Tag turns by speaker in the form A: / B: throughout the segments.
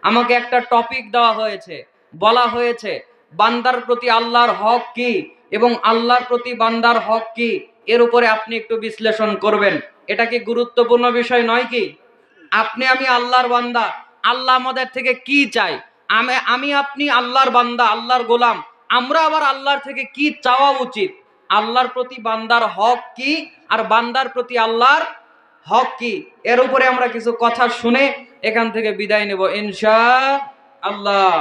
A: আমাকে একটা টপিক দেওয়া হয়েছে, বলা হয়েছে বান্দার প্রতি আল্লাহর হক কি এবং আল্লাহর প্রতি বান্দার হক কি, এর উপরে আপনি একটু বিশ্লেষণ করবেন। এটা কি গুরুত্বপূর্ণ বিষয় নয় কি? আপনি আমি আল্লাহর বান্দা, আল্লাহ আমাদের থেকে কি চাই? আমি আপনি আল্লাহর বান্দা, আল্লাহর গোলাম, আমরা আবার আল্লাহর থেকে কি চাওয়া উচিত? আল্লাহর প্রতি বান্দার হক কি আর বান্দার প্রতি আল্লাহর হক কি, এর উপরে আমরা কিছু কথা শুনে এখান থেকে বিদায় নেব ইনশাআল্লাহ।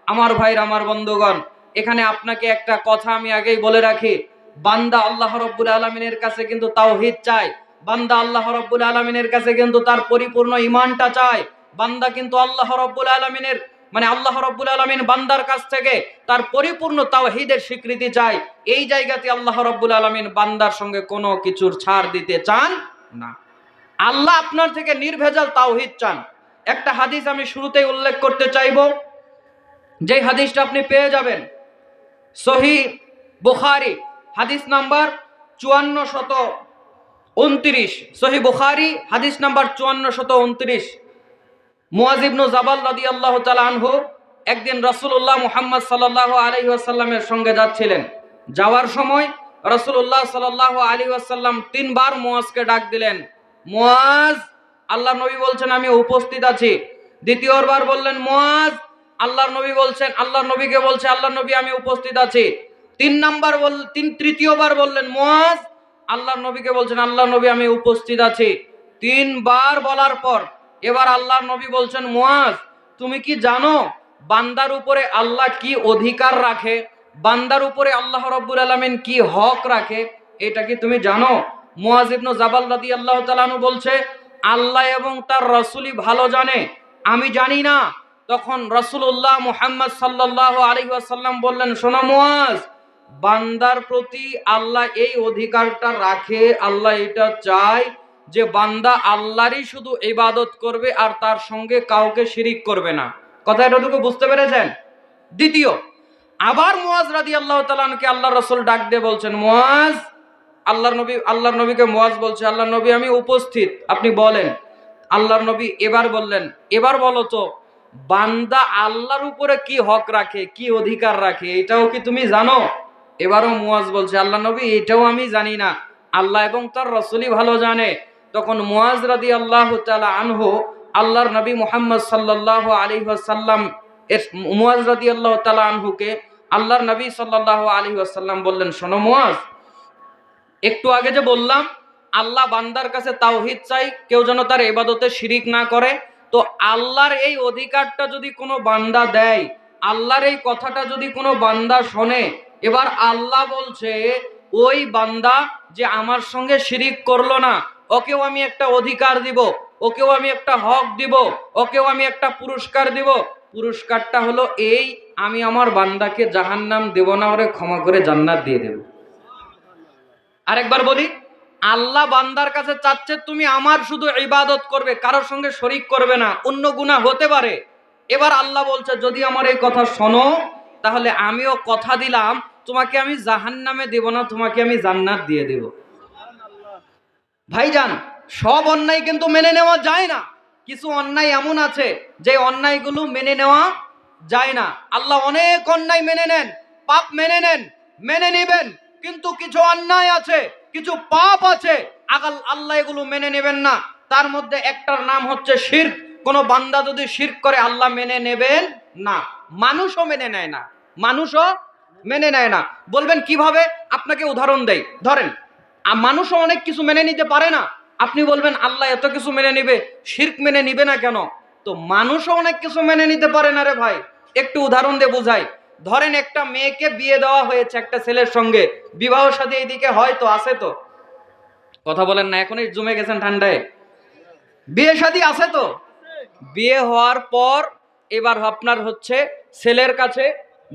A: আমার ভাইরা, আমার বন্ধুগণ, এখানে আপনাকে একটা কথা আমি আগেই বলে রাখি, বান্দা আল্লাহ রাব্বুল আলামিনের কাছে কিন্তু তাওহীদ চায়, বান্দা আল্লাহ রাব্বুল আলামিনের কাছে কিন্তু তার পরিপূর্ণ ঈমানটা চায়। বান্দা কিন্তু আল্লাহ রাব্বুল আলামিনের আল্লাহ রাব্বুল আলামিন বান্দার কাছ থেকে তার পরিপূর্ণ তাওহীদের স্বীকৃতি চায়। এই জায়গাতে আল্লাহ রাব্বুল আলামিন বান্দার সঙ্গে কোনো কিছুর ছাড় দিতে চান না। আল্লাহ আপনার থেকে নির্ভেজাল তাওহীদ চান। একটা হাদিস আমি শুরুতেই উল্লেখ করতে চাইবো, যে হাদিসটা আপনি পেয়ে যাবেন সহিহ বুখারী হাদিস নাম্বার 5429, সহিহ বুখারী হাদিস নাম্বার 5429। মুয়াজ ইবনে জাবাল রাদিয়াল্লাহু তাআলা আনহু একদিন রাসূলুল্লাহ মুহাম্মদ সাল্লাল্লাহু আলাইহি ওয়াসাল্লামের সঙ্গে যাচ্ছিলেন। যাওয়ার সময় রাসূলুল্লাহ সাল্লাল্লাহু আলাইহি ওয়াসাল্লাম তিনবার মুয়াজকে ডাক দিলেন, মুয়াজ। আল্লাহর নবী বলছেন আমি উপস্থিত আছি। দ্বিতীয়বার বললেন মুয়াজ। আল্লাহর নবীকে বলছে আল্লাহর নবী আমি উপস্থিত আছি। তৃতীয়বার বললেন মুয়াজ। আল্লাহর নবীকে বলছেন আল্লাহর নবী আমি উপস্থিত আছি। তিনবার বলার পর এবার আল্লাহর নবী বলছেন মুয়াজ, তুমি কি জানো বান্দার উপরে আল্লাহ কি অধিকার রাখে, বান্দার উপরে আল্লাহ রাব্বুল আলামিন কি হক রাখে, এটা কি তুমি জানো? মুয়াজ ইবনে জাবাল রাদিয়াল্লাহু তাআলা আনহু বলছে আল্লাহ এবং তার রাসূলই ভালো জানে, আমি জানি না। তখন রাসূলুল্লাহ মুহাম্মদ সাল্লাল্লাহু আলাইহি ওয়াসাল্লাম বললেন, শোনো মুয়াজ, বান্দার প্রতি আল্লাহ এই অধিকারটা রাখে, আল্লাহ এটা চায় যে বান্দা আল্লাহরই শুধু ইবাদত করবে আর তার সঙ্গে কাউকে শিরিক করবে না। কথা এতটুকু বুঝতে পেরেছেন? দ্বিতীয়, আবার মুয়াজ রাদিয়াল্লাহু তাআলা আনহুকে আল্লাহর রাসূল ডাক দিয়ে বলছেন মুয়াজ। আল্লাহর নবীকে মুয়াজ বলছে আল্লাহর নবী আমি উপস্থিত, আপনি বলেন। আল্লাহর নবী এবার বললেন, এবার বলো তো বান্দা আল্লাহর উপরে কি হক রাখে, কি অধিকার রাখে, এটাও কি তুমি জানো? এবারও মুয়াজ বলছে আল্লাহর নবী এটাও আমি জানি না, আল্লাহ এবং তার রাসূলই ভালো জানে। তখন মুয়াজ রাদিয়াল্লাহু তাআলা আনহু আল্লাহর নবী মুহাম্মদ সাল্লাল্লাহু আলাইহি ওয়াসাল্লাম মুয়াজ রাদিয়াল্লাহু তাআলা আনহুকে আল্লাহর নবী সাল্লাল্লাহু আলাইহি ওয়াসাল্লাম বললেন, শোনো মুয়াজ, একটু আগে যে বললাম আল্লাহ বান্দার কাছে তাওহীদ চাই, কেউ যেন তার ইবাদতে শিরিক না করে, তো আল্লাহর এই অধিকারটা যদি কোনো বান্দা দেয়, আল্লাহর এই কথাটা যদি কোনো বান্দা শোনে, এবার আল্লাহ বলছে ওই বান্দা যে আমার সঙ্গে শিরিক করলো না, ওকেও আমি একটা অধিকার দিব, ওকেও আমি একটা হক দিব, ওকেও আমি একটা পুরস্কার দিব। পুরস্কারটা হলো এই, আমি আমার বান্দাকে জাহান্নাম দেব না, ওরে ক্ষমা করে জান্নাত দিয়ে দেব। আরেকবার বলি, আল্লাহ বান্দার কাছে চাচ্ছে তুমি আমার শুধু ইবাদত করবে, কারোর সঙ্গে শরীক করবে না, অন্য গুনাহ হতে পারে। এবার আল্লাহ বলছে যদি আমার এই কথা শোনো তাহলে আমিও কথা দিলাম তোমাকে আমি জাহান্নামে দেব না, তোমাকে আমি জান্নাত দিয়ে দেব। ভাইজান, সব অন্যায় কিন্তু মেনে নেওয়া যায় না। কিছু অন্যায় এমন আছে যে অন্যায়গুলো মেনে নেওয়া যায় না। আল্লাহ অনেক অন্যায় মেনে নেন, পাপ মেনে নেন, মেনে নেবেন, কিন্তু কিছু অন্যায় আছে, কিছু পাপ আছে, আল্লাহ এগুলো মেনে নেবেন না। তার মধ্যে একটার নাম হচ্ছে শিরক। কোন বান্দা যদি শিরক করে আল্লাহ মেনে নেবেন না, মানুষও মেনে নেয় না, মানুষও মেনে নেয় না। বলবেন কিভাবে? আপনাকে উদাহরণ দেই। ধরেন মানুষও অনেক কিছু মেনে নিতে পারে না, আপনি বলবেন আল্লাহ এত কিছু মেনে নিবে, শিরক মেনে নিবে না কেন? তো মানুষও অনেক কিছু মেনে নিতে পারে না রে ভাই। একটু উদাহরণ দিয়ে বুঝাই। ধরেন একটা মেয়েকে বিয়ে দেওয়া হয়েছে একটা ছেলের সঙ্গে, বিবাহ শাদী এইদিকে হয়তো আছে, তো কথা বলেন না, এখনই জমে গেছেন ঠান্ডায়। বিয়ে শাদী আছে তো, বিয়ে হওয়ার পর এবার আপনার হচ্ছে ছেলের কাছে,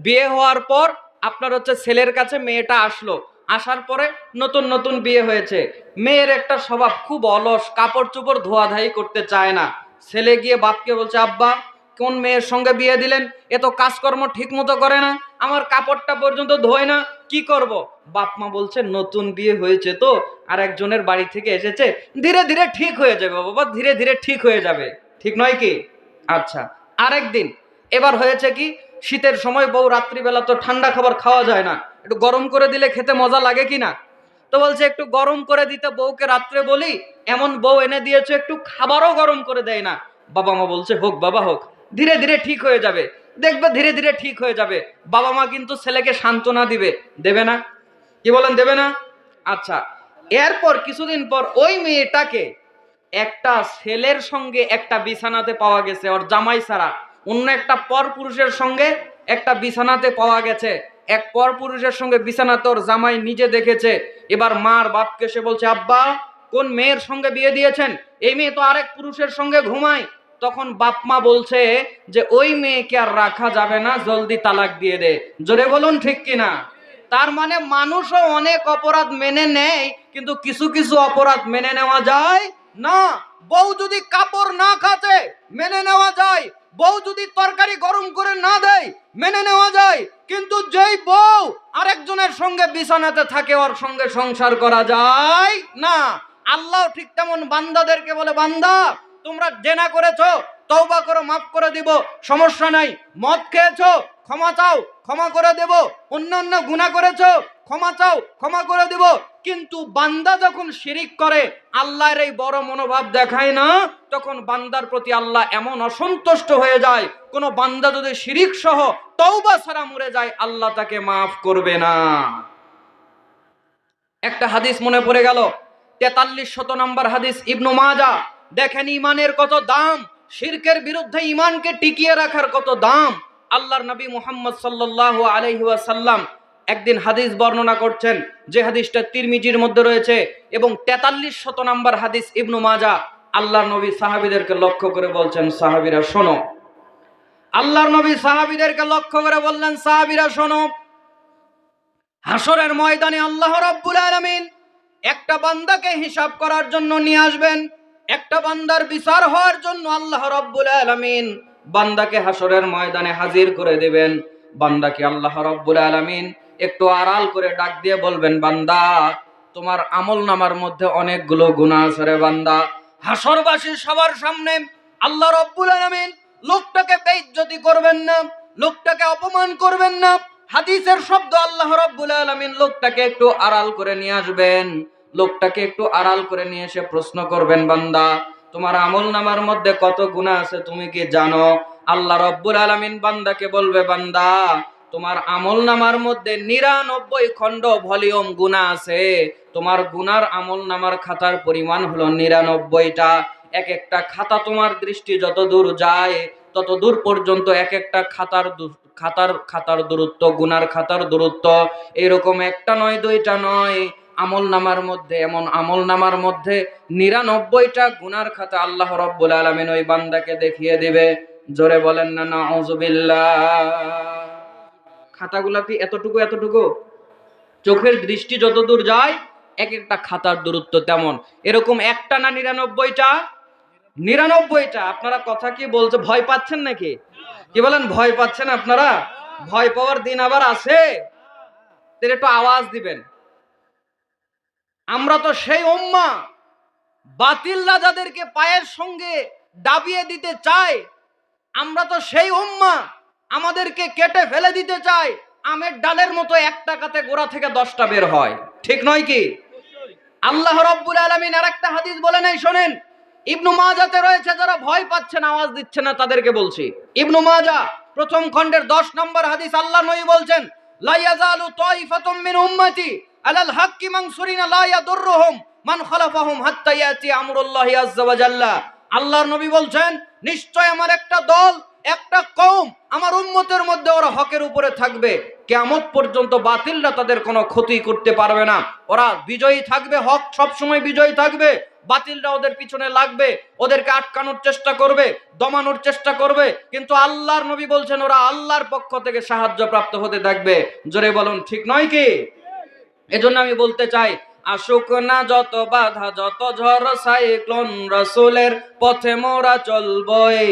A: বিয়ে হওয়ার পর আপনার হচ্ছে ছেলের কাছে মেয়েটা আসলো, আসার পরে নতুন নতুন বিয়ে হয়েছে, মেয়ের একটা স্বভাব খুব অলস, কাপড় চোপড় ধোয়াধাই করতে চায় না। ছেলে গিয়ে বাপকে বলছে আব্বা কোন মেয়ের সঙ্গে বিয়ে দিলেন, এ তো কাজকর্ম ঠিক মতো করে না, আমার কাপড়টা পর্যন্ত ধোয় না, কি করব? বাপ মা বলছে নতুন বিয়ে হয়েছে তো, আর একজনের বাড়ি থেকে এসেছে, ধীরে ধীরে ঠিক হয়ে যাবে বাবা, ধীরে ধীরে ঠিক হয়ে যাবে। ঠিক নয় কি? আচ্ছা, আরেকদিন এবার হয়েছে কি, শীতের সময় বউ রাত্রিবেলা তো ঠান্ডা খাবার খাওয়া যায় না, একটু গরম করে দিলে খেতে মজা লাগে কিনা। তো বলছে একটু গরম করে দিতে বউকে, রাত্রে বলি এমন বউ এনে দিয়েছে একটু খাবারও গরম করে দেয় না। বাবা মা বলছে হোক বাবা হোক, ধীরে ধীরে ঠিক হয়ে যাবে, দেখবে ধীরে ধীরে ঠিক হয়ে যাবে। বাবা মা কিন্তু ছেলেকে সান্ত্বনা দিবে, দেবে না? কি বলেন, দেবে না? আচ্ছা, এরপর কিছুদিন পর ওই মেয়েটাকে একটা ছেলের সঙ্গে একটা বিছানাতে পাওয়া গেছে, ওর জামাই ছাড়া অন্য একটা পর পুরুষের সঙ্গে একটা বিছানাতে পাওয়া গেছে। এক পর পুরুষের সঙ্গে বিছানাতে ওর জামাই নিজে দেখেছে। এবার মার বাপকে সে বলছে, আব্বা কোন মেয়ের সঙ্গে বিয়ে দিয়েছেন? এই মেয়ে তো আরেক পুরুষের সঙ্গে ঘুমায়। তখন বাপ মা বলছে যে ওই মেয়েকে আর রাখা যাবে না, জলদি তালাক দিয়ে দে। জোরে বলুন ঠিক কিনা। তার মানে মানুষও অনেক অপরাধ মেনে নেয়, কিন্তু কিছু কিছু অপরাধ মেনে নেওয়া যায় না। বউ যদি কাপড় না কাচে মেনে নেওয়া যায়, বউ যদি তরকারি গরম করে না দেয় মেনে নেওয়া যায়, কিন্তু যেই বউ আরেকজনের সঙ্গে বিছানাতে থাকে ওর সঙ্গে সংসার করা যায় না। আল্লাহ ঠিক তেমন বান্দাদেরকে বলে, বান্দা তোমরা জেনা করেছো, তওবা করো, মাফ করে দিব, সমস্যা নাই। মদ খেয়েছো, ক্ষমা চাও, ক্ষমা করে দেব। অন্যান্য গুনাহ করেছো, ক্ষমা চাও, ক্ষমা করে দেব। কিন্তু বান্দা যখন শিরিক করে, আল্লাহর এই বড় মনোভাব দেখায় না, তখন বান্দার প্রতি আল্লাহ এমন অসন্তুষ্ট হয়ে যায়। কোন বান্দা যদি শিরিক সহ তওবা ছাড়া মরে যায়, আল্লাহ তাকে মাফ করবে না। একটা হাদিস মনে পড়ে গেল, 4300 নম্বর হাদিস, ইবনু মাজাহ। দেখেন ইমানের কত দাম, শিরকের বিরুদ্ধে ইমানকে টিকিয়ে রাখার কত দাম। আল্লাহর নবী মুহাম্মদ সাল্লাল্লাহু আলাইহি ওয়াসাল্লাম একদিন হাদিস বর্ণনা করছেন, যে হাদিসটা তিরমিজির মধ্যে রয়েছে, এবং 4300 নম্বর হাদিস, ইবনু মাজাহ। আল্লাহর নবী সাহাবীদেরকে লক্ষ্য করে বলছেন, সাহাবীরা শোনো। আল্লাহর নবী সাহাবীদেরকে লক্ষ্য করে বললেন, সাহাবীরা শোনো, হাসরের ময়দানে আল্লাহ রাব্বুল আলামিন একটা বান্দাকে হিসাব করার জন্য নিয়ে আসবেন। একটা বান্দার বিচার হওয়ার জন্য আল্লাহ রাব্বুল আলামিন বান্দাকে হাসরের ময়দানে হাজির করে দেবেন। বান্দাকে আল্লাহ রাব্বুল আলামিন একটু আড়াল করে ডাক দিয়ে বলবেন, বান্দা তোমার আমলনামার মধ্যে অনেকগুলো গুনাহ আছে রে বান্দা। হাসরবাসী সবার সামনে আল্লাহ রাব্বুল আলামিন লোকটাকে বেইজ্জতি করবেন না, লোকটাকে অপমান করবেন না। হাদিসের শব্দ, আল্লাহ রাব্বুল আলামিন লোকটাকে একটু আড়াল করে নিয়ে আসবেন। লোকটাকে একটু আড়াল করে নিয়ে এসে প্রশ্ন করবেন, বান্দা তোমার আমলনামার মধ্যে কত গুনাহ আছে তুমি কি জানো? আল্লাহ রাব্বুল আলামিন বান্দাকে বলবে, বান্দা তোমার আমলনামার মধ্যে 99 খণ্ড ভলিউম গুনাহ আছে। তোমার গুনার আমলনামার খাতার পরিমাণ হলো 99টা। এক একটা খাতা তোমার দৃষ্টি যত দূর যায় তত দূর পর্যন্ত এক একটা খাতার দূরত্ব, গুনার খাতার দূরত্ব এরকম একটা নয়, দুইটা নয়। আমলনামার মধ্যে, এমন আমলনামার মধ্যে 99টা গুনার খাতা আল্লাহ রাব্বুল আলামিন ওই বান্দাকে দেখিয়ে দিবে। জোরে বলেন না নাউযুবিল্লাহ। খাতাগুলা কি এতটুকু এতটুকু? চোখের দৃষ্টি যত দূর যায় এক একটা খাতার দূরত্ব তেমন। এরকম একটা না 99টা? 99টা। আপনারা কথা কি বলছে, ভয় পাচ্ছেন নাকি? কি বলেন, ভয় পাচ্ছেন আপনারা? ভয় পাওয়ার দিন আবার আছে? তাহলে একটু আওয়াজ দিবেন। আমরা তো সেই উম্মাহ, বাতিলরা যাদেরকে পায়ের সঙ্গে দাবিয়ে দিতে চায়, আমরা তো সেই উম্মাহ, আমাদেরকে কেটে ফেলে দিতে চায়। আমের ডালের মতো একটা কাতে গোড়া থেকে 10টা বের হয়, ঠিক নয় কি? আল্লাহ রাব্বুল আলামিন আরেকটা হাদিস বলে নাই, শোনেন। ইবনু মাজাতে রয়েছে, যারা ভয় পাচ্ছেন আওয়াজ দিচ্ছে না তাদেরকে বলছি। ইবনু মাজাহ প্রথম খণ্ডের 10 নম্বর হাদিস, আল্লাহ নবী বলছেন, লা ইয়াজালু তাইফাতুম মিন উম্মতি আলাল হাক্কি মানসুরিনা লা ইয়াদুররুহুম মান খালাফাহুম হাত্তা ইয়াতি আমরুল্লাহি আযজা ওয়া জাল্লা। আল্লাহর নবী বলছেন, নিশ্চয় আমার একটা দল, একটা কওম আমার উম্মতের মধ্যে ওরা হকের উপরে থাকবে, কিয়ামত পর্যন্ত বাতিলরা তাদের কোনো ক্ষতি করতে পারবে না। ওরা বিজয়ী থাকবে, হক সব সময় বিজয়ী থাকবে। বাতিলরা ওদের পিছনে লাগবে, ওদেরকে আটকানোর চেষ্টা করবে, দমানোর চেষ্টা করবে, কিন্তু আল্লাহর নবী বলছেন ওরা আল্লাহর পক্ষ থেকে সাহায্য প্রাপ্ত হতে থাকবে। জোরে বলুন ঠিক নয় কি? এজন্য আমি বলতে চাই, আসুক না যত বাধা, যত ঝড় সাইক্লোন, রাসূলের পথে মোরা চলবই।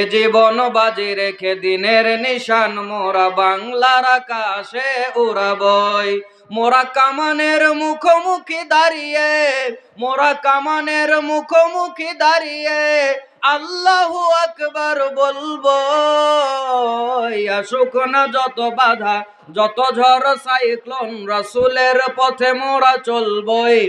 A: এ জীবন বাজি রেখে দিনের নিশান মোরা বাংলার আকাশে উড়াবই। মোরা কামানের মুখোমুখি দাঁড়িয়ে, মোরা কামানের মুখোমুখি দাঁড়িয়ে আল্লাহু আকবার বলবো। আসুক না যত বাধা, যত ঝড় সাইক্লোন, রাসূলের পথে মোরা চলবই।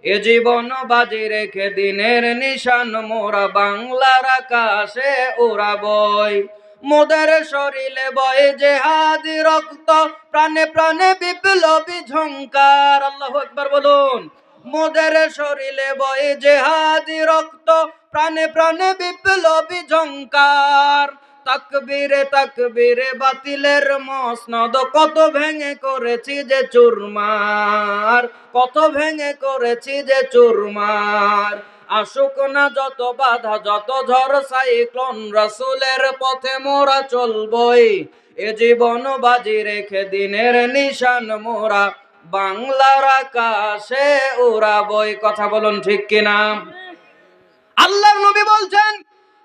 A: এ জীবন বাজি রেখে দিনের নিশান মোরা বাংলার আকাশে উড়াবই। মোদের শরীরে বয়ে জেহাদি রক্ত, প্রাণে প্রাণে বিপ্লবী ঝংকার। আল্লাহু আকবার বলুন। মোদের শরীরে বয়ে জেহাদি রক্ত, প্রাণে প্রাণে বিপ্লবী ঝংকার। তাকবীরে তাকবীরে বাতিলের মসনদ কত ভেঙে করেছি যে চুরমার, কত ভেঙে করেছি যে চুরমার। আসুক না যত বাধা, যত ঝড় সাইক্লোন, রাসূলের পথে মোরা চলবই। এ জীবন বাজি রেখে দিনের নিশান মোরা বাংলার আকাশে উড়াবই। কথা বলুন ঠিক কিনা? আল্লাহর নবী বলছেন,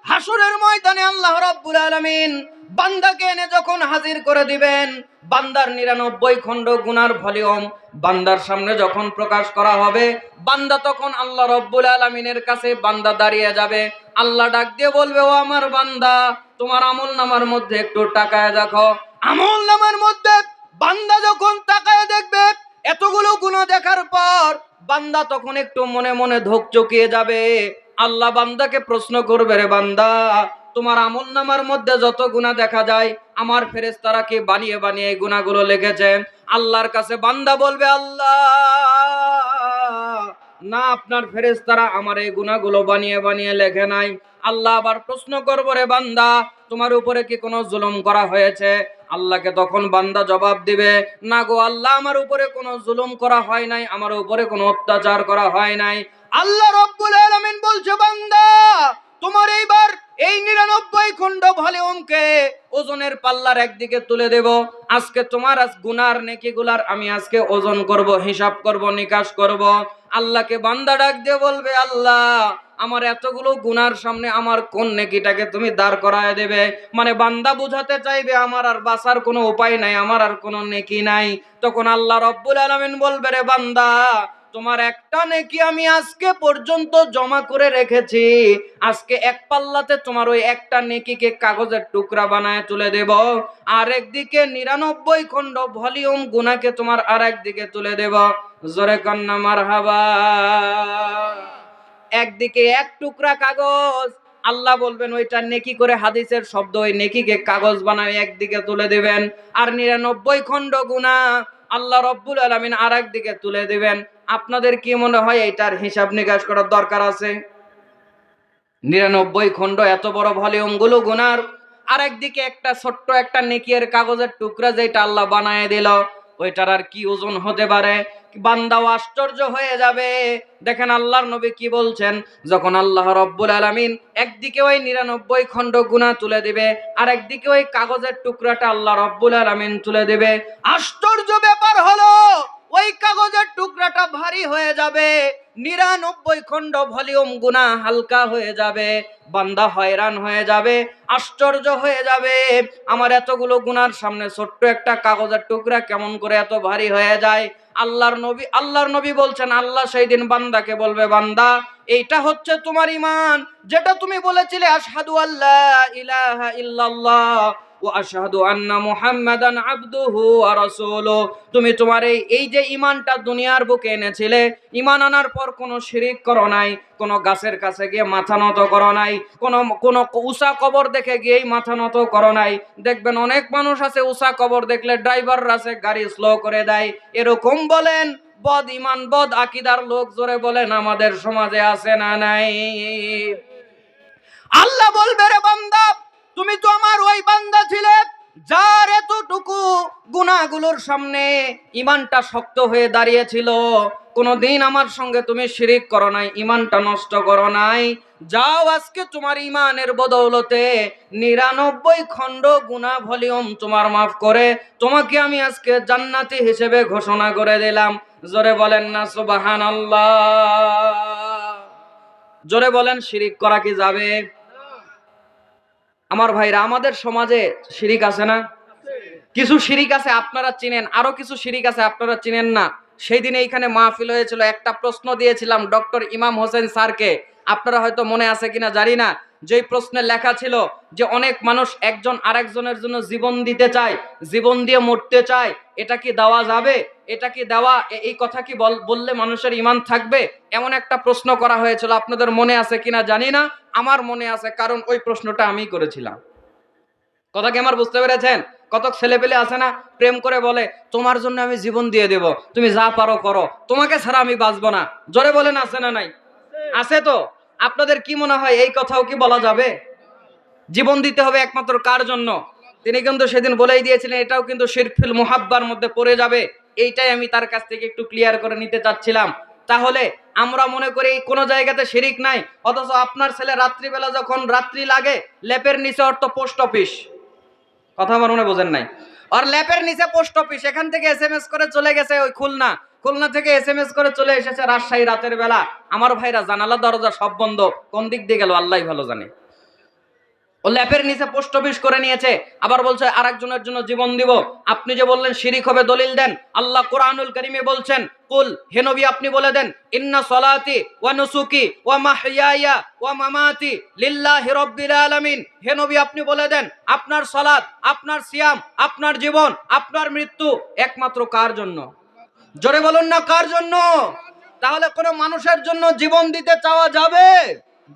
A: হাসরের ময়দানে আল্লাহ রাব্বুল আলামিন বান্দাকে এনে যখন হাজির করে দিবেন, বান্দার 99 খণ্ড গুনার ভলিউম বান্দার সামনে যখন প্রকাশ করা হবে, বান্দা তখন আল্লাহ রাব্বুল আলামিনের কাছে বান্দা দাঁড়িয়ে যাবে। আল্লাহ ডাক দিয়ে বলবে, ও আমার বান্দা, তোমার আমলনামার মধ্যে একটু তাকায় দেখো। আমলনামার মধ্যে বান্দা যখন তাকায় দেখবে, এতগুলো গুনাহ দেখার পর বান্দা তখন একটু মনে মনে ধোঁক চকিয়ে যাবে। আল্লাহ বান্দাকে প্রশ্ন করবে, রে বান্দা, তোমার আমলনামার মধ্যে যত গুনাহ দেখা যায়, আমার ফেরেশতারা কি বানিয়ে বানিয়ে এই গুনাহগুলো লিখেছে? আল্লাহর কাছে বান্দা বলবে, আল্লাহ, না, আপনার ফেরেশতারা আমার এই গুনাহগুলো বানিয়ে বানিয়ে লেখে নাই। আল্লাহ আবার প্রশ্ন করব, রে বান্দা, তোমার উপরে কি কোনো জুলুম করা হয়েছে? আল্লাহকে তখন বান্দা জবাব দিবে, না গো আল্লাহ, আমার উপরে কোনো জুলুম করা হয় নাই, আমার উপরে কোনো অত্যাচার করা হয় নাই। আল্লাহ রাব্বুল আলামিন বলছে, বান্দা, তোমার এইবার এই 99 খণ্ড ভলিউমকে ওজনের পাল্লার একদিকে তুলে দেব। আজকে তোমার গুনার নেকিগুলার আমি আজকে ওজন করব, হিসাব করব, নিকাশ করব। আল্লাহকে বান্দা ডাক দিয়ে বলবে, আল্লাহ, আমার এতগুলো গুনার সামনে আমার কোন নেকিটাকে তুমি দাঁড় করায় দেবে? মানে বান্দা বুঝাতে চাইবে আমার আর বাঁচার কোনো উপায় নাই, আমার আর কোনো নেকি নাই। তখন আল্লাহ রাব্বুল আলামিন বলবে, রে বান্দা, তোমার একটা নেকি আমি আজকে পর্যন্ত জমা করে রেখেছি। আজকে এক পাল্লাতে তোমার ওই একটা নেকিকে কাগজের টুকরা বানায় তুলে দেব, আর একদিকে 99 খণ্ড ভলিউম গুনাহকে তোমার আর একদিকে তুলে দেব। জোরে কন্না মারহাবা। একদিকে এক টুকরা কাগজ, আল্লাহ বলবেন ওইটা নেকি করে, হাদিসের শব্দ, ওই নেকিকে কাগজ বানায় একদিকে তুলে দিবেন। আর 99 খণ্ড গুনাহ আল্লাহ রাব্বুল আলামিন আর একদিকে তুলে দিবেন। আপনাদের কি মনে হয় এইটার হিসাব নিকাশ করার দরকার আছে? 99 খণ্ড এত বড় ভলিউম গুলো গুনার, আর একদিকে একটা ছোট্ট একটা নেকির কাগজের টুকরা যেটা আল্লাহ বানায় দিল, ওইটার আর কি ওজন হতে পারে? বান্দাও আশ্চর্য হয়ে যাবে। দেখেন আল্লাহর নবী কি বলছেন, যখন আল্লাহ রাব্বুল আলামিন একদিকে ওই 99 খণ্ড গুনাহ তুলে দিবে, আর একদিকে ওই কাগজের টুকরাটা আল্লাহ রাব্বুল আলামিন তুলে দিবে, আশ্চর্য ব্যাপার হলো ওই কাগজের টুকরাটা ভারী হয়ে যাবে, 99 খণ্ড ভলিউম গুনাহ হালকা হয়ে যাবে। বান্দা হয়রান হয়ে যাবে, আশ্চর্য হয়ে যাবে, আমার এতগুলো গুনার সামনে ছোট্ট একটা কাগজের টুকরা কেমন করে এত ভারী হয়ে যায়? আল্লাহর নবী বলছেন, আল্লাহ সেই দিন বান্দাকে বলবে, বান্দা, এইটা হচ্ছে তোমার ঈমান, যেটা তুমি বলেছিলে আশহাদু আল্লা ইলাহা ইল্লাল্লাহ ওয়া আশহাদু আন্না মুহাম্মাদান আবদুহু ওয়া রাসূলুহু। তুমি তোমার এই যে ঈমানটা দুনিয়ার বুকে এনেছিলে, ঈমান আনার পর কোনো শিরিক করো নাই, কোনো গাছের কাছে গিয়ে মাথা নত করো নাই, কোনো উঁচা কবর দেখে গিয়েই মাথা নত করো নাই। দেখবেন অনেক মানুষ আছে উঁচা কবর দেখলে ড্রাইভাররা আছে গাড়ি স্লো করে দেয়, এরকম বলেন বদ ঈমান বদ আকীদার লোক, জোরে বলেন আমাদের সমাজে আছে না নাই? আল্লাহ বলবে, রে বান্দা, তুমি তো আমার ওই বান্দা ছিলে যার এতটুকু গুনাহগুলোর সামনে ঈমানটা শক্ত হয়ে দাঁড়িয়েছিল, কোনদিন আমার সঙ্গে তুমি শিরিক করো নাই, ঈমানটা নষ্ট করো নাই। যাও, আজকে তোমার ঈমানের বদৌলতে 99 খণ্ড গুনাহ ভলিউম তোমার মাফ করে তোমাকে আমি আজকে জান্নাতি হিসেবে ঘোষণা করে দিলাম। জোরে বলেন না সুবহানাল্লাহ। জোরে বলেন, শিরিক করা কি যাবে? আমার ভাইরা, আমাদের সমাজে শিরিক আছে না? কিছু শিরিক আছে আপনারা চিনেন, আরো কিছু শিরিক আছে আপনারা চিনেন না। সেই দিন এইখানে মাহফিল হয়েছিল, একটা প্রশ্ন দিয়েছিলাম ডক্টর ইমাম হোসেন স্যারকে, আপনারা হয়তো মনে আছে কিনা জানি না। যেই প্রশ্নে লেখা ছিল যে অনেক মানুষ একজন আরেকজনের জন্য জীবন দিতে চায়, জীবন দিয়ে মরতে চায়, এটা কি দেওয়া যাবে? এটা কি দেওয়া, এই কথা কি বললে মানুষের ঈমান থাকবে? এমন একটা প্রশ্ন করা হয়েছিল, আপনাদের মনে আছে কিনা জানি না। আমার মনে আছে, কারণ ওই প্রশ্নটা আমি করেছিলাম। কথা কি আমার বুঝতে পেরেছেন? কত ছেলে পেলে আছে না, প্রেম করে বলে তোমার জন্য আমি জীবন দিয়ে দেব, তুমি যা পারো করো, তোমাকে ছাড়া আমি বাঁচবো না। জোরে বলেন আছে না নাই? আছে তো। আপনাদের কি মনে হয় এই কথাও কি বলা যাবে? জীবন দিতে হবে একমাত্র কার জন্য? তিনি কিন্তু সেদিন বলেই দিয়েছিলেন, এটাও কিন্তু শিরকুল মুহাব্বার মধ্যে পড়ে যাবে। এইটাই আমি তার কাছ থেকে একটু ক্লিয়ার করে নিতে চাচ্ছিলাম। তাহলে আমরা মনে করি কোনো জায়গাতে শিরিক নাই, অথচ আপনার ছেলে রাত্রিবেলা যখন রাত্রি লাগে, লেপের নিচে অর্থ পোস্ট অফিস, কথা আমার মনে বোঝেন নাই, আর ল্যাপের নিচে পোস্ট অফিস, এখান থেকে এসএমএস করে চলে গেছে ওই খুলনা, খুলনা থেকে এসএমএস করে চলে এসেছে রাজশাহী রাতের বেলা। আমার ভাইরা জানালা দরজা সব বন্ধ, কোন দিক দিয়ে গেল আল্লাহই ভালো জানে। ও ল্যাপের নিচে পোস্ট অফিস করে নিয়েছে, আবার বলছে আরেকজনের জন্য জীবন দিব। আপনি যে বললেন শিরিক হবে, দলিল দেন। আল্লাহ কোরআনুল কারীমে বলছেন, কুল, হে নবী আপনি বলে দেন, ইন্না সলাতি ওয়া নুসুকি ওয়া মাহইয়ায়া ওয়া মামাতি লিল্লাহি রাব্বিল আলামিন। হে নবী আপনি বলে দেন, আপনার সালাত, আপনার সিয়াম, আপনার জীবন, আপনার মৃত্যু একমাত্র কার জন্য? জোরে বলুন না, কার জন্য? তাহলে কোনো মানুষের জন্য জীবন দিতে চাওয়া যাবে?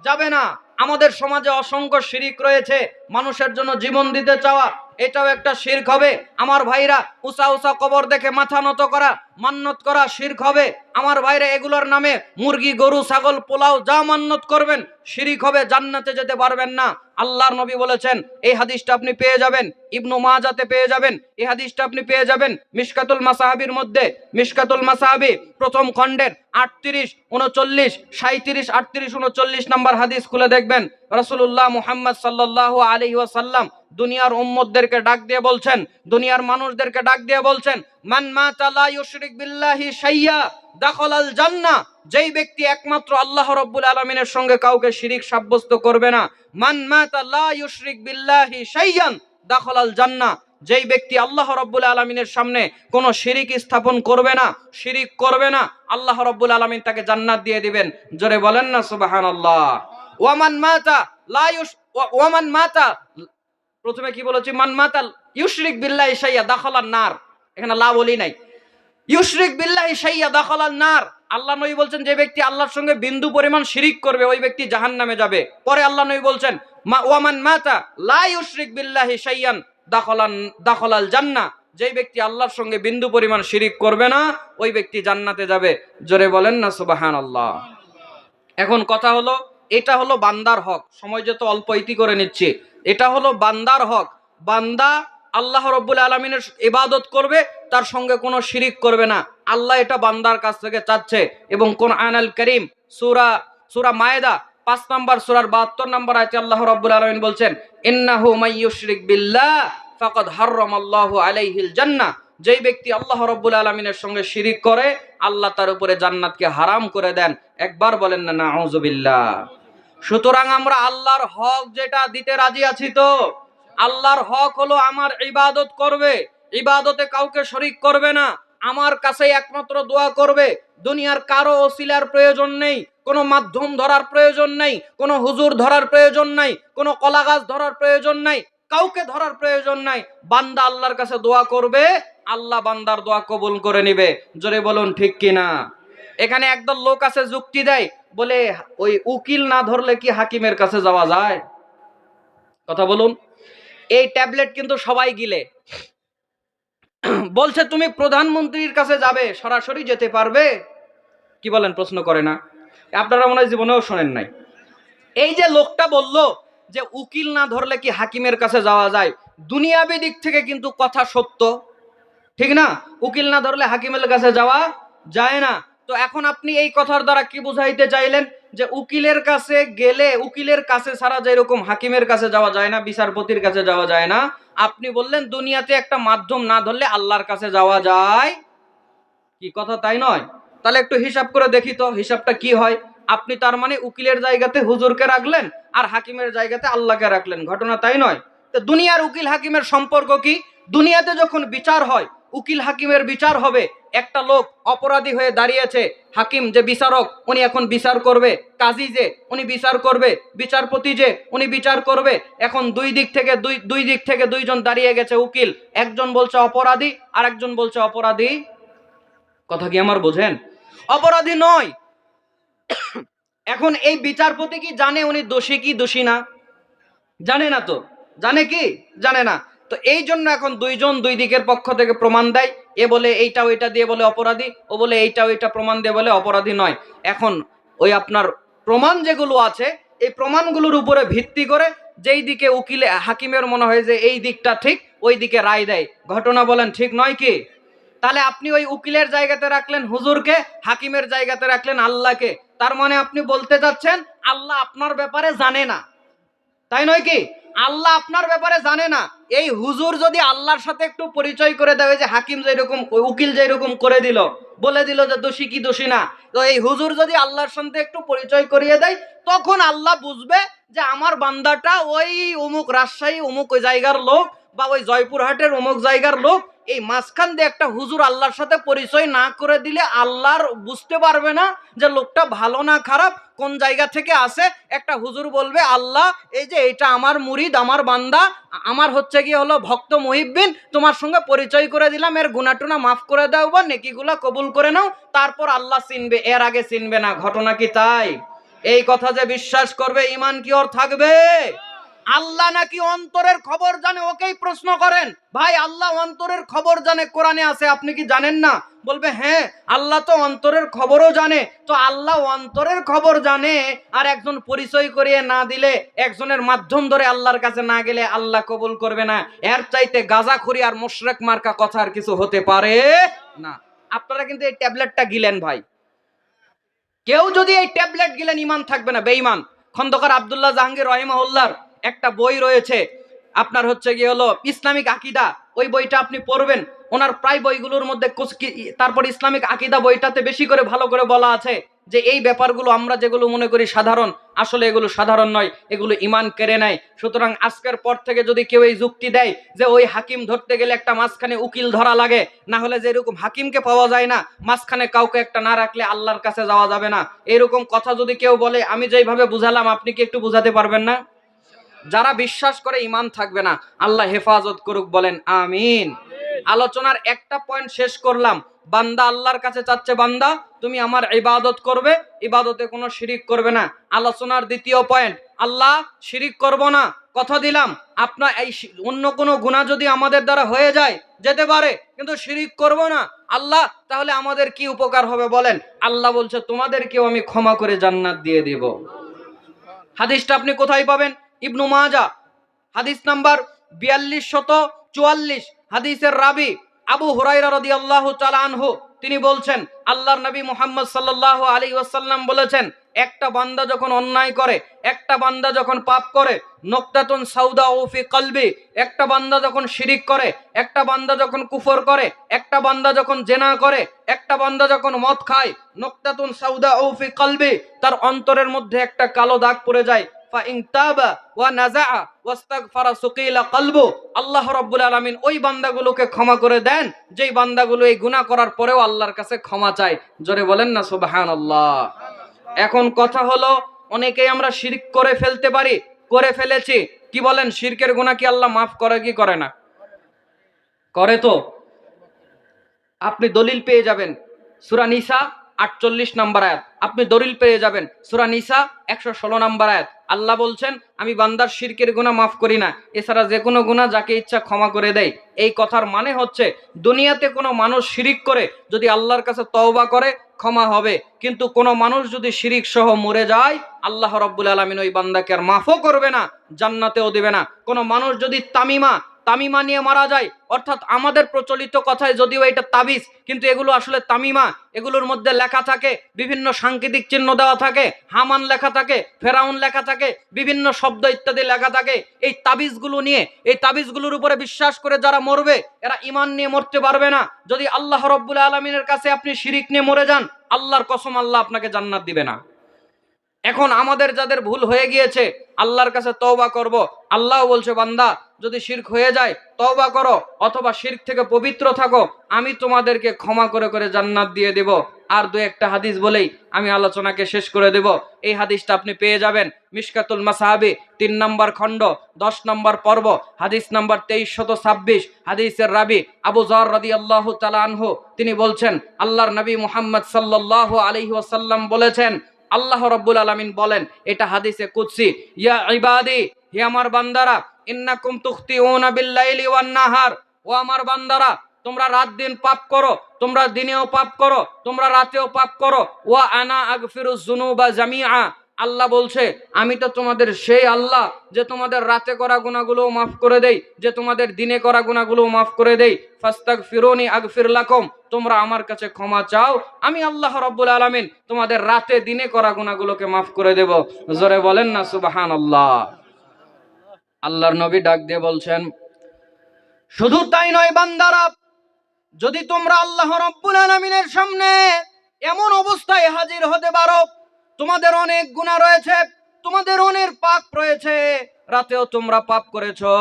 A: যাবে না। আমাদের সমাজে অসংখ্য শিরিক রয়েছে, মানুষের জন্য জীবন দিতে চাওয়া এটাও একটা শিরক হবে। আমার ভাইরা, উঁচা উঁচা কবর দেখে মাথা নত করা, মান্নত করা শিরক হবে। আমার ভাইরা, এগুলোর নামে মুরগি, গরু, ছাগল, পোলাও যা মান্নত করবেন শিরিক হবে, জান্নাতে যেতে পারবেন না। আল্লাহর নবী বলেছেন, এই হাদিসটা আপনি পেয়ে যাবেন ইবনু মাজাতে, পেয়ে যাবেন এই হাদিসটা আপনি পেয়ে যাবেন মিশকাতুল মাসাহাবির মধ্যে। মিশকাতুল মাসাহাবি প্রথম খণ্ডের 38, 39, 37, 38, 39 নম্বর হাদিস খুলে দেখবেন। রাসূলুল্লাহ মুহাম্মদ সাল্লাল্লাহু আলাইহি ওয়াসাল্লাম দুনিয়ার উম্মতদেরকে ডাক দিয়ে বলছেন, দুনিয়ার মানুষদেরকে ডাক দিয়ে বলছেন, মান মাতা লা ইউশরিক বিল্লাহি শাইয়্যা দাখালাল জান্নাহ। যেই ব্যক্তি একমাত্র আল্লাহ রাব্বুল আলামিনের সঙ্গে কাউকে শিরিক সাব্যস্ত করবে না, মান মাতা লা ইউশরিক বিল্লাহি শাইয়্যান দাখালাল জান্নাহ। যেই ব্যক্তি আল্লাহ রাব্বুল আলামিনের সামনে কোনো শিরিক স্থাপন করবে না, শিরিক করবে না, আল্লাহ রাব্বুল আলামিন তাকে জান্নাত দিয়ে দিবেন। জোরে বলেন না সুবহানাল্লাহ। ওয়ামান মাতা লা ওয়ামান মাতা, প্রথমে কি বলেছি? মান মাতা ইউশরিক বিল্লাহি শাইয়্যা দাখালান নার, এখানে লা বলি নাই, ইউশরিক বিল্লাহি শাইয়্যা দাখালান নার। আল্লাহ নবী বলছেন, যে ব্যক্তি আল্লাহর সঙ্গে বিন্দু পরিমাণ শিরিক করবে ওই ব্যক্তি জাহান্নামে যাবে। পরে আল্লাহ নবী বলছেন, ওয়ামান মাতা লা ইউশরিক বিল্লাহি শাইয়্যান দাখালাল জান্নাহ। যেই ব্যক্তি আল্লাহর সঙ্গে বিন্দু পরিমাণ শিরিক করবে না ওই ব্যক্তি জান্নাতে যাবে। জোরে বলেন না সুবহানাল্লাহ। এখন কথা হলো, এটা হলো বান্দার হক। সময় যত অল্প ইতি করে নিচ্ছি। এটা হলো বান্দার হক। বান্দা আল্লাহ রাব্বুল আলামিনের ইবাদত করবে, তার সঙ্গে কোনো শিরিক করবে না। আল্লাহ এটা বান্দার কাছ থেকে চাচ্ছে। এবং কোরআনুল কারীম সূরা মায়েদা 5 নম্বর সূরার 72 নম্বর আয়াতে আল্লাহ রাব্বুল আলামিন বলছেন, ইন্নাহু মাইয়ুশরিক বিল্লাহ ফাকাদ হারামাল্লাহু আলাইহিল জান্নাহ। যেই ব্যক্তি আল্লাহ রাব্বুল আলামিনের সঙ্গে শিরিক করে, আল্লাহ তার উপরে জান্নাতকে হারাম করে দেন। একবার বলেন না নাউযুবিল্লাহ। সুতরাং আমরা আল্লাহর হক যেটা দিতে রাজি আছি তো। আল্লাহর হক হলো আমার ইবাদত করবে, ইবাদতে কাউকে শরীক করবে না, আমার কাছে একমাত্র দোয়া করবে। দুনিয়ার কারো ওসিলার প্রয়োজন নেই, কোনো মাধ্যম ধরার প্রয়োজন নেই, কোনো হুজুর ধরার প্রয়োজন নাই, কোনো কলা গাছ ধরার প্রয়োজন নাই, কাউকে ধরার প্রয়োজন নাই। বান্দা আল্লাহর কাছে দোয়া করবে, আল্লাহ বান্দার দোয়া কবুল করে নিবে। জোরে বলুন ঠিক কিনা? এখানে একদল লোক আছে যুক্তি দেয়, বলে ওই উকিল না ধরলে কি হাকিমের কাছে যাওয়া যায়? কথা বলুন। এই ট্যাবলেট কিন্তু সবাই গিলে। বলছে তুমি প্রধানমন্ত্রীর কাছে যাবে, সরাসরি যেতে পারবে? কি বলেন? প্রশ্ন করে না? আপনারা মনে হয় জীবনেও শোনেন নাই। এই যে লোকটা বলল যে উকিল না ধরলে কি হাকিমের কাছে যাওয়া যায়, দুনিয়াবী দিক থেকে কিন্তু কথা সত্য, ঠিক না? উকিল না ধরলে হাকিমের কাছে যাওয়া যায় না। তো এখন আপনি এই কথার দ্বারা কি বুঝাইতে চাইলেন? যে উকিলের কাছে গেলে, উকিলের কাছে ছাড়া যেরকম হাকিমের কাছে যাওয়া যায় না, বিচারপতির কাছে যাওয়া যায় না, আপনি বললেন দুনিয়াতে একটা মাধ্যম না ধরলে আল্লাহর কাছে যাওয়া যায়। কি কথা তাই নয়? তাহলে একটু হিসাব করে দেখি তো, হিসাবটা কি হয়। আপনি তার মানে উকিলের জায়গাতে হুজুরকে রাখলেন, আর হাকিমের জায়গাতে আল্লাহকে রাখলেন, ঘটনা তাই নয়? তো দুনিয়ার উকিল হাকিমের সম্পর্ক কি? দুনিয়াতে যখন বিচার হয়, উকিল হাকিমের বিচার হবে, একটা লোক অপরাধী হয়ে দাঁড়িয়েছে, হাকিম যে বিচারক উনি এখন বিচার করবে, কাজী যে উনি বিচার করবে, বিচারপতি যে উনি বিচার করবে। এখন দুই দিক থেকে দুইজন দাঁড়িয়ে গেছে উকিল, একজন বলছে অপরাধী আর একজন বলছে অপরাধী। কথা কি আমার বোঝেন? অপরাধী নয়। এখন এই বিচারপতি কি জানে উনি দোষী কি দোষী না? জানে না তো। জানে কি? জানে না। তো এই জন্য এখন দুইজন দুই দিকের পক্ষ থেকে প্রমাণ দেয়, এ বলে এইটা ওইটা দিয়ে বলে অপরাধী, ও বলে এইটা ওইটা প্রমাণ দিয়ে বলে অপরাধী নয়। এখন ওই আপনার প্রমাণ যেগুলো আছে, এই প্রমাণগুলোর উপরে ভিত্তি করে যেই দিকে উকিলে হাকিমের মনে হয় যে এই দিকটা ঠিক, ওই দিকে রায় দেয়। ঘটনা বলেন ঠিক নয় কি? তাহলে আপনি ওই উকিলের জায়গাতে রাখলেন হুজুরকে, হাকিমের জায়গাতে রাখলেন আল্লাহকে। তার মানে আপনি বলতে চাচ্ছেন আল্লাহ আপনার ব্যাপারে জানে না, তাই নয় কি? আল্লাহ আপনার ব্যাপারে জানে না। এই হুজুর যদি আল্লাহর সাথে একটু পরিচয় করে দেয়, যে হাকিম যেরকম উকিল যেরকম করে দিল, বলে দিল যে দোষী কি দোষী না, তো এই হুজুর যদি আল্লাহর সাথে একটু পরিচয় করিয়ে দেয়, তখন আল্লাহ বুঝবে যে আমার বান্দাটা ওই অমুক রাজশাহী অমুক ওই জায়গার লোক, বা ওই জয়পুরহাটের অমুক জায়গার লোক। এই মাঝখান দিয়ে একটা হুজুর আল্লাহর সাথে পরিচয় না করে দিলে আল্লাহর বুঝতে পারবে না যে লোকটা ভালো না খারাপ, কোন জায়গা থেকে আসে। একটা হুজুর বলবে আল্লাহ এই যে এটা আমার মুরিদ, আমার বান্দা, আমার হচ্ছে কি হলো ভক্ত মুহিব্বিন, তোমার সঙ্গে পরিচয় করে দিলাম, এর গুনাটুনা মাফ করে দাও বা নেকিগুলা কবুল করে নাও, তারপর আল্লাহ চিনবে, এর আগে চিনবে না। ঘটনা কি তাই? এই কথা যে বিশ্বাস করবে, ঈমান কি ওর থাকবে? আল্লাহ নাকি অন্তরের খবর জানে, ওকেই প্রশ্ন করেন, ভাই আল্লাহ অন্তরের খবর জানে, কোরআনে আছে, আপনি কি জানেন না? বলবে হ্যাঁ, আল্লাহ তো অন্তরের খবরও জানে। তো আল্লাহ অন্তরের খবর জানে, আর একজন পরিচয় করিয়ে না দিলে, একজনের মাধ্যম ধরে আল্লাহর কাছে না গেলে আল্লাহ কবুল করবে না। এর চাইতে গাঁজাখুরি আর মুশরিক মার্কা কথা আর কিছু হতে পারে না। আপনারা কিন্তু এই ট্যাবলেটটা গিলেন ভাই, কেউ যদি এই ট্যাবলেট গিলেন ঈমান থাকবে না, বেঈমান। খন্দকার আব্দুল্লাহ জাহাঙ্গীর রহিমাহুল্লাহর একটা বই রয়েছে, আপনার হচ্ছে কি হলো ইসলামিক আকীদা, ওই বইটা আপনি পড়বেন। ওনার প্রায় বইগুলোর মধ্যে তারপর ইসলামিক আকীদা বইটাতে বেশি করে ভালো করে বলা আছে যে এই ব্যাপারগুলো আমরা যেগুলো মনে করি সাধারণ, আসলে এগুলো সাধারণ নয়, এগুলো ঈমান কেড়ে নেয়। সুতরাং আজকের পর থেকে যদি কেউ এই যুক্তি দেয় যে ওই হাকিম ধরতে গেলে একটা মাঝখানে উকিল ধরা লাগে, না হলে যে এরকম হাকিমকে পাওয়া যায় না, মাঝখানে কাউকে একটা না রাখলে আল্লাহর কাছে যাওয়া যাবে না, এরকম কথা যদি কেউ বলে, আমি যেইভাবে বুঝালাম আপনি কি একটু বুঝাতে পারবেন না? যারা বিশ্বাস করে ঈমান থাকবে না, আল্লাহ হেফাজত করুক, বলেন আমিন। আলোচনার একটা পয়েন্ট শেষ করলাম, বান্দা আল্লাহর কাছে চাচ্ছে, বান্দা তুমি আমার ইবাদত করবে, ইবাদতে কোনো শিরিক করবে না। আলোচনার দ্বিতীয় পয়েন্ট, আল্লাহ শিরিক করব না, কথা দিলাম। আপনার এই অন্য কোনো গুনাহ যদি আমাদের দ্বারা হয়ে যায়, যেতে পারে, কিন্তু শিরিক করব না আল্লাহ, তাহলে আমাদের কি উপকার হবে বলেন? আল্লাহ বলছে তোমাদেরকেও আমি ক্ষমা করে জান্নাত দিয়ে দেব। হাদিসটা আপনি কোথায় পাবেন? ইবনু মাজাহ, হাদিস নাম্বার 4244। হাদিসের রাবি আবু হুরায়রা রাদিয়াল্লাহু তাআলা আনহু, তিনি বলছেন আল্লাহর নবী মুহাম্মদ সাল্লাল্লাহু আলাইহি ওয়াসাল্লাম বলেছেন, একটা বান্দা যখন অন্যায় করে, একটা বান্দা যখন পাপ করে, নুকতাতুন সাউদা ফি কলবি, একটা বান্দা যখন শিরিক করে, একটা বান্দা যখন কুফর করে, একটা বান্দা যখন জেনা করে, একটা বান্দা যখন মদ খায়, নুকতাতুন সাউদা ফি কলবি, তার অন্তরের মধ্যে একটা কালো দাগ পড়ে যায়। আল্লাহ রাব্বুল আলামিন ওই বান্দাগুলোকে ক্ষমা করে দেন যেই বান্দাগুলো এই গুনাহ করার পরেও আল্লাহর কাছে ক্ষমা চায়। জোরে বলেন না সুবহানাল্লাহ। এখন কথা হলো, অনেকেই আমরা শিরক করে ফেলতে পারি, করে ফেলেছি, কি বলেন শিরকের গুনাহ কি আল্লাহ মাফ করে কি করে না? করে তো। আপনি দলিল পেয়ে যাবেন সূরা নিসা 48 নম্বর আয়াত, আপনি দলিল পেয়ে যাবেন সূরা নিসা 116 নম্বর আয়াত। আল্লাহ বলছেন আমি বান্দার শিরকের গুনাহ মাফ করি না, এছাড়া যে কোনো গুনাহ যাকে ইচ্ছা ক্ষমা করে দেয়। এই কথার মানে হচ্ছে দুনিয়াতে কোনো মানুষ শিরিক করে যদি আল্লাহর কাছে তওবা করে, ক্ষমা হবে, কিন্তু কোনো মানুষ যদি শিরিক সহ মরে যায়, আল্লাহ রাব্বুল আলামিন ওই বান্দাকে আর মাফও করবে না, জান্নাতেও দিবে না। কোনো মানুষ যদি তামিমা নিয়ে মারা যায়, অর্থাৎ আমাদের প্রচলিত কথায় যদিও এটা তাবিজ, কিন্তু এগুলো আসলে তামিমা, এগুলোর মধ্যে লেখা থাকে, বিভিন্ন সাংকেতিক চিহ্ন দেওয়া থাকে, হামান লেখা থাকে, ফেরাউন লেখা থাকে, বিভিন্ন শব্দ ইত্যাদি লেখা থাকে। এই তাবিজগুলো নিয়ে, এই তাবিজগুলোর উপরে বিশ্বাস করে যারা মরবে, এরা ঈমান নিয়ে মরতে পারবে না। যদি আল্লাহ রাব্বুল আলামিনের কাছে আপনি শিরিক নিয়ে মরে যান, আল্লাহর কসম আল্লাহ আপনাকে জান্নাত দিবে না। এখন আমাদের যাদের ভুল হয়ে গিয়েছে আল্লাহর কাছে তওবা করব। আল্লাহ বলছে বান্দা যদি শিরক হয়ে যায় তওবা করো, অথবা শিরক থেকে পবিত্র থাকো, আমি তোমাদেরকে ক্ষমা করে করে জান্নাত দিয়ে দেব। আর দু একটা হাদিস বলেই আমি আলোচনাকে শেষ করে দেব। এই হাদিসটা আপনি পেয়ে যাবেন মিশকাতুল মাসাহাবি 3 নম্বর খণ্ড 10 নম্বর পর্ব, হাদিস নাম্বার 2326। হাদিসের রাবি আবু যর রাদিয়াল্লাহু তাআলা আনহু, তিনি বলছেন আল্লাহর নবী মুহাম্মদ সাল্লাল্লাহু আলাইহি ওয়াসাল্লাম বলেছেন, আল্লাহ রাব্বুল আলামিন বলেন, এটা হাদিসে কুদসি, ইয়া ইবাদি, হে আমার বান্দারা, ইন্নাকুম তুখতিউনা বিল-লাইলি ওয়ান-নাহার, ও আমার বান্দারা তোমরা রাত দিন পাপ করো, তোমরা দিনেও পাপ করো, তোমরা রাতেও পাপ করো, ওয়া আনা আগফিরুজ যুনুবা জামিআ, আল্লাহ বলছে আমি তো তোমাদের সেই আল্লাহ যে তোমাদের রাতে করা গুনাহগুলোও মাফ করে দেই, যে তোমাদের দিনে করা গুনাহগুলোও মাফ করে দেই। ফাস্তাগফিরুনি আগফির লাকুম, তোমরা আমার কাছে ক্ষমা চাও, আমি আল্লাহ রাব্বুল আলামিন তোমাদের রাতে দিনে করা গুনাহগুলোকে মাফ করে দেব। জোরে বলেন না সুবহানাল্লাহ। আল্লাহর নবী ডাক দিয়ে বলছেন, শুধু তাই নয় বান্দারা, যদি তোমরা আল্লাহ রাব্বুল আলামিনের সামনে এমন অবস্থায় হাজির হতে পারো, তোমাদের অনেক গুনাহ রয়েছে, তোমাদের অনেক পাপ রয়েছে, রাতেও তোমরা পাপ করেছো,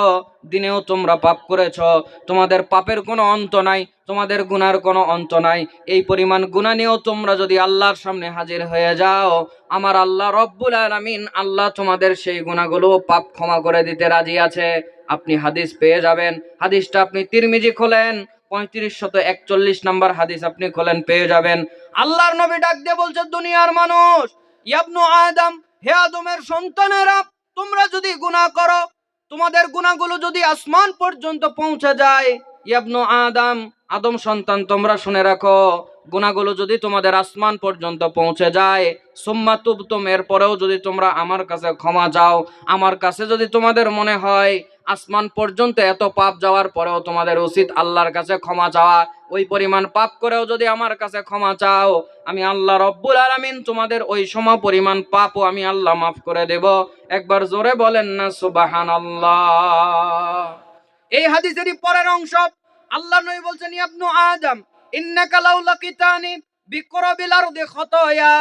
A: দিনেও তোমরা পাপ করেছো, তোমাদের পাপের কোনো অন্ত নাই, তোমাদের গুনার কোনো অন্ত নাই, এই পরিমাণ গুনাহ নিয়েও তোমরা যদি আল্লাহর সামনে হাজির হয়ে যাও, আমার আল্লাহ রব্বুল আলামিন আল্লাহ তোমাদের সেই গুনাহগুলো পাপ ক্ষমা করে দিতে রাজি আছে। আপনি হাদিস পেয়ে যাবেন, হাদিসটা আপনি তিরমিজি খোলেন 3541 নম্বর হাদিস আপনি খোলেন, পেয়ে যাবেন। আল্লাহর নবী ডাক দিয়ে বলছে, দুনিয়ার মানুষ, ইবনু আদম, হে আদমের সন্তানেরা, তোমরা যদি গুনাহ করো, তোমাদের গুনাহগুলো যদি আসমান পর্যন্ত পৌঁছে যায়, ইবনু আদম, আদম সন্তান তোমরা শুনে রাখো, গুনাহগুলো যদি তোমাদের আসমান পর্যন্ত পৌঁছে যায়, সুম্মা তুবতুম, এরপরেও যদি তোমরা আমার কাছে ক্ষমা চাও, আমার কাছে যদি তোমাদের মনে হয় আসমান পর্যন্ত এত পাপ যাওয়ার পরেও তোমাদের উচিত আল্লাহর কাছে ক্ষমা চাওয়া, ওই পরিমাণ পাপ করেও যদি আমার কাছে ক্ষমা চাও, আমি আল্লাহ রব্বুল আলামিন তোমাদের ওই সম পরিমাণ পাপও আমি আল্লাহ মাফ করে দেব। একবার জোরে বলেন না সুবহানাল্লাহ। এই হাদিসেরই পরের অংশ, আল্লাহ নবী বলছেন, ইবনু আদম, ইন্নাকা লাউ লাকিতানি বিকরাবিল আরদি খাতায়া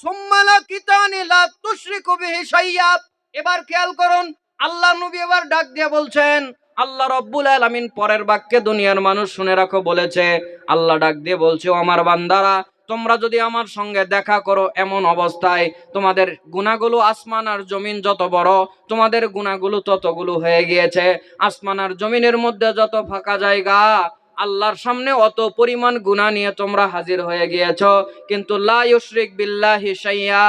A: সুম্মা লাকিতানি লা তুশরিকু বিহি শাইয়্যা। এবার খেয়াল করুন, আল্লাহ নবী এবার ডাক দিয়ে বলছেন, আল্লাহ রব্বুল আলামিন পরের বাক্যে দুনিয়ার মানুষ শুনে রাখো বলেছে, আল্লাহ ডাক দিয়ে বলছে, ও আমার বান্দারা, তোমরা যদি আমার সঙ্গে দেখা করো এমন অবস্থায় তোমাদের গুনাহগুলো আসমান আর জমিন যত বড়, তোমাদের গুনাহগুলো ততগুলো হয়ে গিয়েছে, আসমান আর জমিনের মধ্যে যত ফাঁকা জায়গা, আল্লাহর সামনে অত পরিমাণ গুনাহ নিয়ে তোমরা হাজির হয়ে গিয়েছো, কিন্তু লা ইউশরিক বিল্লাহি শাইয়্যা,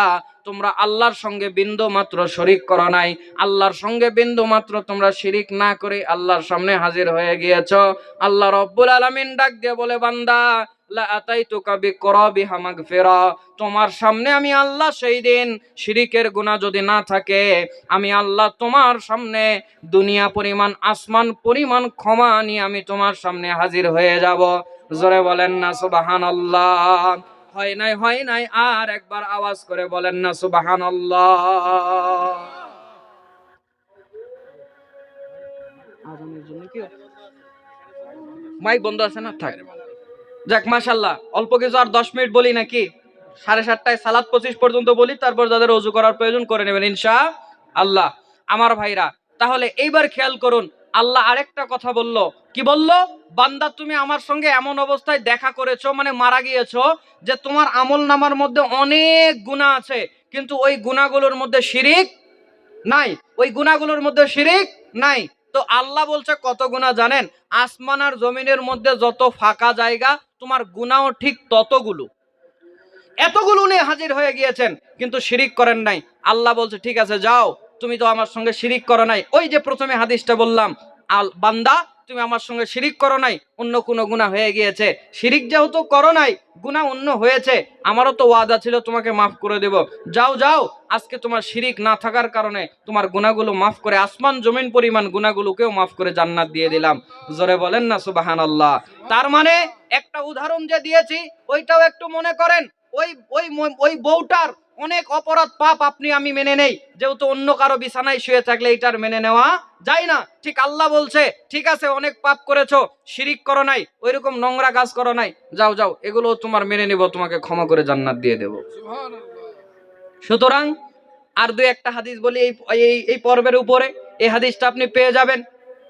A: তোমরা আল্লাহর সঙ্গে বিন্দু মাত্র শরীক করো নাই, আল্লাহর সঙ্গে বিন্দু মাত্র তোমরা শিরিক না করে আল্লাহর সামনে হাজির হয়ে গিয়েছো। আল্লাহ রব্বুল আলামিন ডাক দিয়ে বলে, বান্দা, লা আতাইতুকা বিকরাবিহা মাগফিরা, তোমার সামনে আমি আল্লাহ সেই দিন শিরিকের গুনাহ যদি না থাকে, আমি আল্লাহ তোমার সামনে দুনিয়া পরিমাণ আসমান পরিমাণ ক্ষমা নিয়ে আমি তোমার সামনে হাজির হয়ে যাব। জোরে বলেন না সুবহানাল্লাহ। হয় নাই, হয় নাই, আর একবার আওয়াজ করে বলেন না সুবহানাল্লাহ। আজানের জন্য কি মাইক বন্ধ আছে না? থাক, যাক মাশাআল্লাহ, অল্প কিছু আর 10 মিনিট বলি নাকি? 7:30টায় সালাত 25 পর্যন্ত বলি, তারপর যাদের ওযু করার প্রয়োজন করে নেবেন ইনশাআল্লাহ। আমার ভাইরা, তাহলে এইবার খেয়াল করুন, আল্লাহ আরেকটা কথা বলল, কি বলল? বান্দা, তুমি আমার সঙ্গে এমন অবস্থায় দেখা করেছো, মানে মারা গিয়েছো, যে তোমার আমল নামার মধ্যে অনেক গুনাহ আছে, কিন্তু ওই গুনাহগুলোর মধ্যে শিরিক নাই, ওই গুনাহগুলোর মধ্যে শিরিক নাই। তো আল্লাহ বলছে কত গুনাহ জানেন? আসমান আর জমিনের মধ্যে যত ফাঁকা জায়গা, তোমার গুনাহও ঠিক ততগুলো, এতগুলো নিয়ে হাজির হয়ে গিয়েছেন, কিন্তু শিরিক করেন নাই। আল্লাহ বলছে, ঠিক আছে যাও, তুমি তো আমার সঙ্গে শিরিক করো নাই, ওই যে প্রথমে হাদিসটা বললাম, বান্দা তুমি আমার সঙ্গে শিরিক করো নাই, অন্য কোনো গুনাহ হয়ে গিয়েছে, শিরিক যেহেতু করো নাই, গুনাহ অন্য হয়েছে, আমারও তো ওয়াদা ছিল তোমাকে মাফ করে দেব, যাও যাও, আজকে তোমার শিরিক না থাকার কারণে তোমার গুনাহগুলো মাফ করে, আসমান জমিন পরিমাণ গুনাহগুলোকেও মাফ করে জান্নাত দিয়ে দিলাম। জোরে বলেন না সুবহানাল্লাহ। তার মানে একটা উদাহরণ যে দিয়েছি ওইটাও একটু মনে করেন, ওই ওই ওই বউটার অনেক অপরাধ পাপ আপনি আমি মেনে নেই, যেহেতু অন্য কারো বিছানায় শুয়ে থাকলে এটার মেনে নেওয়া যায় না, ঠিক আল্লাহ বলছে, ঠিক আছে অনেক পাপ করেছো, শিরিক করো নাই, ওইরকম নোংরা কাজ করো নাই, যাও যাও, এগুলো তোমার মেনে নেব, তোমাকে ক্ষমা করে জান্নাত দিয়ে দেব। সুতরাং আর দুই একটা হাদিস বলি এই পর্বের উপরে। এই হাদিসটা আপনি পেয়ে যাবেন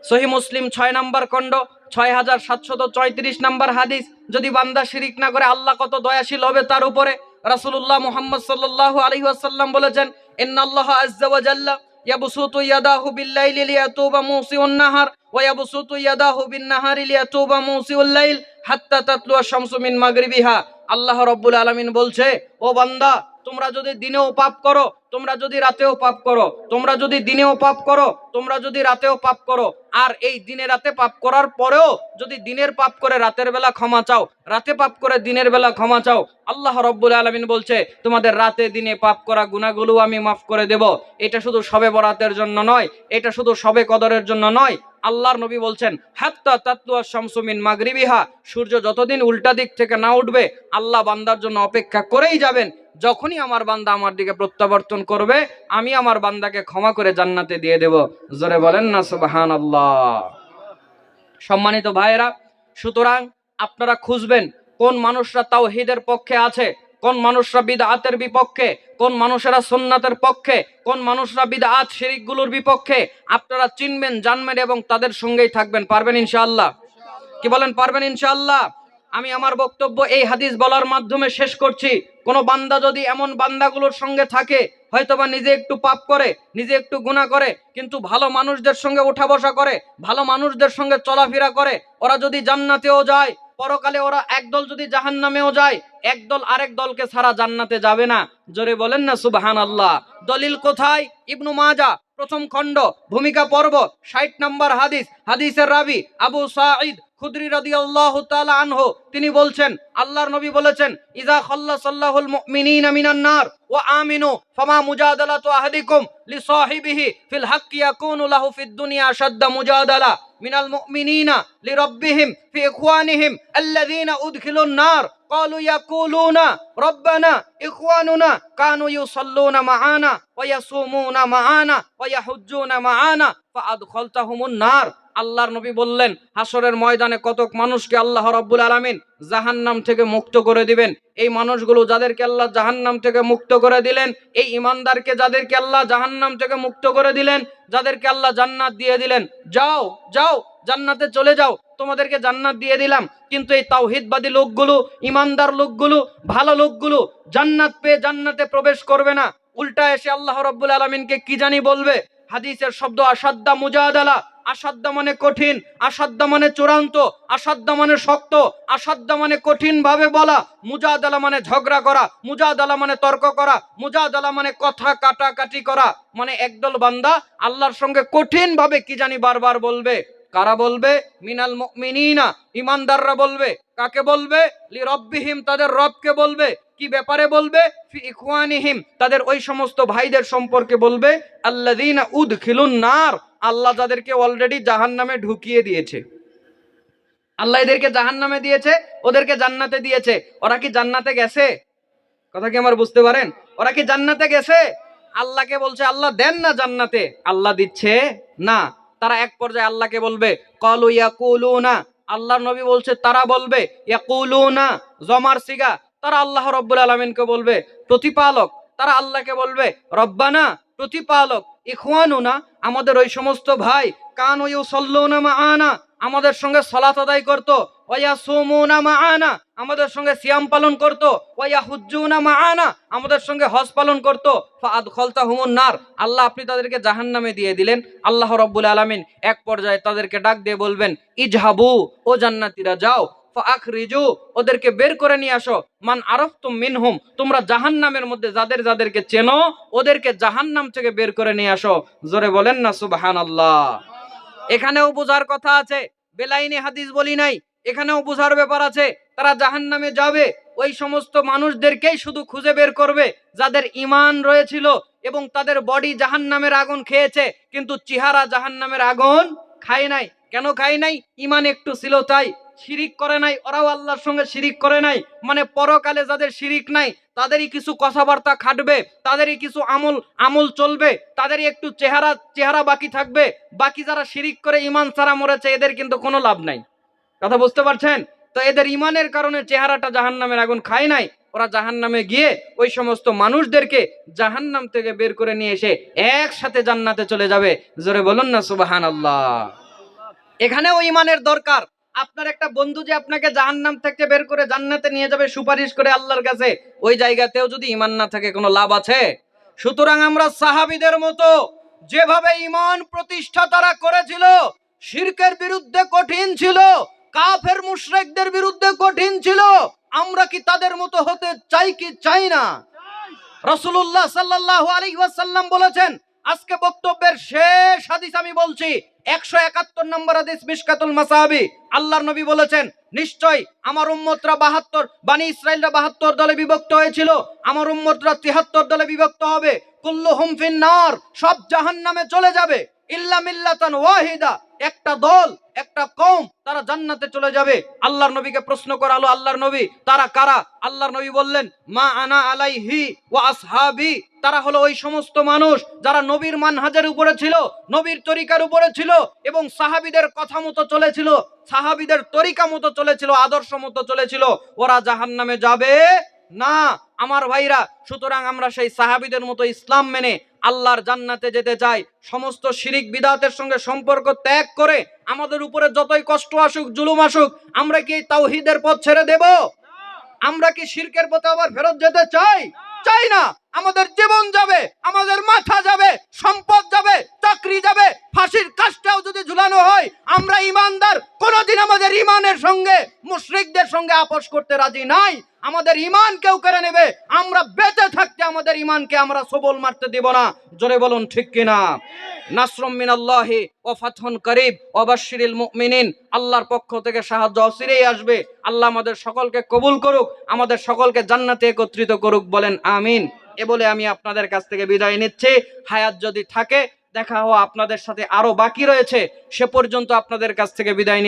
A: সহিহ মুসলিম 6 নম্বর খণ্ড 6734 নম্বর হাদিস। যদি বান্দা শিরিক না করে আল্লাহ কত দয়াশীল হবে তার উপরে। রাসূলুল্লাহ মুহাম্মদ সাল্লাল্লাহু আলাইহি ওয়াসাল্লাম বলেছেন, ইন্নাল্লাহা আযজা ওয়া জাল্লা ইয়াবসুতু ইয়াদাহু বিল-লাইলি লিয়াতুবা মুসিউন নাহার ওয়া ইয়াবসুতু ইয়াদাহু বিন-নাহারি লিয়াতুবা মুসিউল লাইল হাত্তা তাতলু আশ-শামসু মিন মাগরিবিহা। আল্লাহ রাব্বুল আলামিন বলছে, ও বান্দা, তোমরা যদি দিনেও পাপ করো, তোমরা যদি রাতেও পাপ করো, তোমরা যদি দিনেও পাপ করো, তোমরা যদি রাতেও পাপ করো, আর এই দিনে রাতে পাপ করার পরেও যদি দিনের পাপ করে রাতের বেলা ক্ষমা চাও, রাতে পাপ করে দিনের বেলা ক্ষমা চাও, আল্লাহ রাব্বুল আলামিন বলছে তোমাদের রাতে দিনে পাপ করা গুনাহগুলো আমি মাফ করে দেব। এটা শুধু শবে বরাতের জন্য নয়, এটা শুধু শবে কদরের জন্য নয়। আল্লাহর নবী বলছেন, হাত্তা তাতলুয়া শামসু মিন মাগরিবিহা, সূর্য যতদিন উল্টা দিক থেকে না উঠবে আল্লাহ বান্দার জন্য অপেক্ষা করেই যাবেন। যখনই আমার বান্দা আমার দিকে প্রত্যাবর্তন করবে আমি আমার বান্দাকে ক্ষমা করে জান্নাতে দিয়ে দেব। জোরে বলেন না সুবহানাল্লাহ। সম্মানিত ভাইয়েরা, সুতরাং আপনারা খুঁজবেন কোন মানুষরা তাওহীদের পক্ষে আছে, কোন মানুষরা বিদআতের বিপক্ষে, কোন মানুষেরা সুন্নাতের পক্ষে, কোন মানুষরা বিদআত শিরকগুলোর বিপক্ষে। আপনারা চিনবেন, জানবেন এবং তাদের সঙ্গেই থাকবেন। পারবেন ইনশাআল্লাহ? কি বলেন, পারবেন ইনশাআল্লাহ? আমি আমার বক্তব্য এই হাদিস বলার মাধ্যমে শেষ করছি। কোন বান্দা যদি এমন বান্দাগুলোর সঙ্গে থাকে, হয়তোবা নিজে একটু পাপ করে, নিজে একটু গুনাহ করে, কিন্তু ভালো মানুষদের সঙ্গে ওঠা বসা করে, ভালো মানুষদের সঙ্গে চলাফেরা করে, ওরা যদি জান্নাতেও যায়, পরকালে ওরা একদল যদি জাহান্নামেও যায়, একদল আরেক দলকে ছাড়া জান্নাতে যাবে না। জোরে বলেন না সুবহানাল্লাহ। দলিল কোথায়? ইবনু মাজাহ প্রথম খণ্ড ভূমিকা পর্ব 60 নম্বর হাদিস। হাদিসের রাবি আবু সাঈদ খুদরি রাদিয়াল্লাহু তাআলা আনহু, তিনি বলছেন, আল্লাহর নবী বলেছেন, ইযা খাল্লাসাল্লাহুল মুমিনিনা মিনান নার ওয়া আমিনু ফামা মুজাদালাতু আহাদিকুম লিসাহিবিহি ফিল হাক্কি ইয়াকুনু লাহু ফিদ দুনিয়া আশাদ্দা মুজাদালা মিনাল মুমিনিনা লিরাব্বিহিম ফি ইখওয়ানিহিম আল্লাযীনা উদখিলুন নার ক্বালু ইয়াকুলুনা রব্বানা ইখওয়ানুনা কানু ইউসাল্লুনা মাআনা ওয়া ইয়াসুমুনা মাআনা ওয়া ইয়াহুজ্জুনা মাআনা ফাআদখালতাহুমুন নার। আল্লাহর নবী বললেন, হাসরের ময়দানে কতক মানুষকে আল্লাহ রাব্বুল আলামিন জাহান্নাম থেকে মুক্ত করে দিবেন। এই মানুষগুলো যাদেরকে আল্লাহ জাহান্নাম থেকে মুক্ত করে দিলেন, এই ঈমানদারকে যাদেরকে আল্লাহ জাহান্নাম থেকে মুক্ত করে দিলেন, যাদেরকে আল্লাহ জান্নাত দিয়ে দিলেন, যাও যাও জান্নাতে চলে যাও, তোমাদেরকে জান্নাত দিয়ে দিলাম। কিন্তু এই তাওহীদবাদী লোকগুলো, ঈমানদার লোকগুলো, ভালো লোকগুলো জান্নাত পেয়ে জান্নাতে প্রবেশ করবে না। উল্টা এসে আল্লাহ রাব্বুল আলামিনকে কি জানি বলবে। হাদিসের শব্দ আসাদ্দা মুজাদালা। আসাদ্দা মানে কঠিন, আসাদ্দা মানে চূড়ান্ত, আসাদ্দা মানে শক্ত, আসাদ্দা মানে কঠিন ভাবে বলা, মুজাদালা মানে ঝগড়া করা, মুজাদালা মানে তর্ক করা, মুজাদালা মানে কথা কাটাকাটি করা। মানে একদল বান্দা আল্লাহর সঙ্গে কঠিন ভাবে কি জানি বারবার বলবে। কারা বলবে? মিনাল মুমিনিনা, ঈমানদাররা বলবে। কাকে বলবে? লিরাব্বিহিম, তাদের রবকে বলবে। কি ব্যাপারে বলবে? ফি ইখওয়ানিহিম, তাদের ওই সমস্ত ভাইদের সম্পর্কে বলবে। আল্লাযীনা উদখিলুন নার, আল্লাহ যাদেরকে অলরেডি জাহান্নামে ঢুকিয়ে দিয়েছে। আল্লাহ এদেরকে জাহান্নামে দিয়েছে, ওদেরকে জান্নাতে দিয়েছে। ওরা কি জান্নাতে গেছে? কথা কি আমার বুঝতে পারেন? ওরা কি জান্নাতে গেছে? আল্লাহকে বলছে আল্লাহ দেন না জান্নাতে, আল্লাহ দিচ্ছে না। তারা এক পর্যায়ে আল্লাহকে বলবে, ক্বালু ইয়াকুলুনা, আল্লাহর নবী বলছে তারা বলবে, ইয়াকুলুনা জমার সিগা, তারা আল্লাহ রাব্বুল আলামিনকে বলবে প্রতিপালক, তারা আল্লাহকে বলবে রব্বানা প্রতিপালক, ইখওয়ানুনা আমাদের ওই সমস্ত ভাই, কানু ইউসাল্লুনা মাআনা আমাদের সঙ্গে সালাত আদায় করত, ওয়া ইয়াসুমুনা মাআনা আমাদের সঙ্গে সিয়াম পালন করত, ওয়া ইয়াহুজ্জুনা মাআনা আমাদের সঙ্গে হজ পালন করত, ফাআদখালতাহুমুন নার, আল্লাহ আপনি তাদেরকে জাহান্নামে দিয়ে দিলেন। আল্লাহ রাব্বুল আলামিন এক পর্যায়ে তাদেরকে ডাক দিয়ে বলবেন, ইজহাবু, ও জান্নাতীরা যাও, ফাআখরিজু ওদেরকে বের করে নিয়ে আসো, মান আরাফতুম মিনহুম তোমরা জাহান্নামের মধ্যে যাদের যাদেরকে চেনো ওদেরকে জাহান্নাম থেকে বের করে নিয়ে আসো। জোরে বলেন না সুবহানাল্লাহ। এখানেও বোঝার কথা আছে, বেলাইনে হাদিস বলি নাই, এখানেও বোঝার ব্যাপার আছে। তারা জাহান্নামে যাবে, ওই সমস্ত মানুষদেরকেই শুধু খুঁজে বের করবে যাদের ঈমান রয়েছিল এবং তাদের বডি জাহান্নামের আগুন খেয়েছে কিন্তু চেহারা জাহান্নামের আগুন খায় নাই। কেন খায় নাই? ঈমান একটু ছিল তাই। শিরিক করে নাই, ওরাও আল্লাহর সঙ্গে শিরিক করে নাই। মানে পরকালে যাদের শিরিক নাই তাদেরই কিছু কথাবার্তা খাটবে, তাদেরই কিছু আমল চলবে, তাদেরই একটু চেহারা বাকি থাকবে। বাকি যারা শিরিক করে ঈমান ছাড়া মরেছে এদের কিন্তু কোনো লাভ নাই। কথা বুঝতে পারছেন তো? এদের ঈমানের কারণে চেহারাটা জাহান্নামের আগুন খায় নাই, ওরা জাহান্নামে গিয়ে ওই সমস্ত মানুষদেরকে জাহান্নাম থেকে বের করে নিয়ে এসে একসাথে জান্নাতে চলে যাবে। জোরে বলুন না সুবহানাল্লাহ। এখানেও ঈমানের দরকার। আপনার একটা বন্ধু যে আপনাকে জাহান্নাম থেকে বের করে জান্নাতে নিয়ে যাবে সুপারিশ করে আল্লাহর কাছে, ওই জায়গাতেও যদি ঈমান না থাকে কোনো লাভ আছে? সুতরাং আমরা সাহাবীদের মতো যেভাবে ঈমান প্রতিষ্ঠা তারা করেছিল, শিরকের বিরুদ্ধে কঠিন ছিল, কাফের মুশরিকদের বিরুদ্ধে কঠিন ছিল, আমরা কি তাদের মতো হতে চাই কি চাই না? রাসূলুল্লাহ সাল্লাল্লাহু আলাইহি ওয়াসাল্লাম বলেছেন, আজকে বক্তব্যের শেষ হাদিস আমি বলছি, 171 নম্বর হাদিস মিশকাতুল মাসাবি। আল্লাহর নবী বলেছেন, নিশ্চয় আমার উম্মতরা 72, বনি ইসরাইলরা 72 দলে বিভক্ত হয়েছিল, আমার উম্মতরা 73 দলে বিভক্ত হবে। কুল্লুহুম ফিন্নার, সব জাহান্নামে চলে যাবে, ইল্লা মিল্লাতান ওয়াহিদা, একটা দল, একটা কওম তারা জান্নাতে চলে যাবে। আল্লাহর নবীকে প্রশ্ন করা হলো, আল্লাহর নবী তারা কারা? আল্লাহর নবী বললেন, মা আনা আলাইহি ওয়া আসহাবি, তারা হলো ওই সমস্ত মানুষ যারা নবীর মানহাজের উপরে ছিল, নবীর তরিকার উপরে ছিল এবং সাহাবীদের কথা মতো চলেছিল, সাহাবীদের তরিকা মতো চলেছিল, আদর্শ মতো চলেছিল। ওরা জাহান্নামে যাবে না আমার ভাইরা। সুতরাং আমরা সেই সাহাবীদের মতো ইসলাম মেনে আল্লাহর জান্নাতে যেতে চাই। সমস্ত শিরিক বিদআতের সঙ্গে সম্পর্ক ত্যাগ করে আমাদের উপরে যতই কষ্ট আসুক, জুলুম আসুক, আমরা কি তাওহীদের পথ ছেড়ে দেব? আমরা কি শিরকের পথে আবার ফেরত যেতে চাই? চাই না। আমাদের জীবন যাবে, আমাদের মাথা যাবে, সম্পদ যাবে, চাকরি যাবে, ফাঁসির কাজটাও যদি ঝুলানো হয়, আমরা ঈমানদার, কোনোদিন আমাদের ঈমানের সঙ্গে মুশরিকদের সঙ্গে আপোষ করতে রাজি নাই। আমাদের ঈমান কেউ কেড়ে নেবে, আমরা বেঁচে থাকতে আমাদের ঈমানকে আমরা সবল মারতে দেব না। জোরে বলুন ঠিক কিনা? নাসরুম মিনাল্লাহি ওয়া ফাতহুন করিব ওয়া বাশশিরিল মুমিনিন, আল্লাহর পক্ষ থেকে সাহায্য অচিরেই আসবে। আল্লাহ আমাদের সকলকে কবুল করুক, আমাদের সকলকে জান্নাতে একত্রিত করুক, বলেন আমিন। এ বলে আমি আপনাদের কাছ থেকে বিদায় নিচ্ছি। হায়াত যদি থাকে দেখা হওয়া আপনাদের সাথে আরো বাকি রয়েছে, সে পর্যন্ত আপনাদের কাছ থেকে বিদায়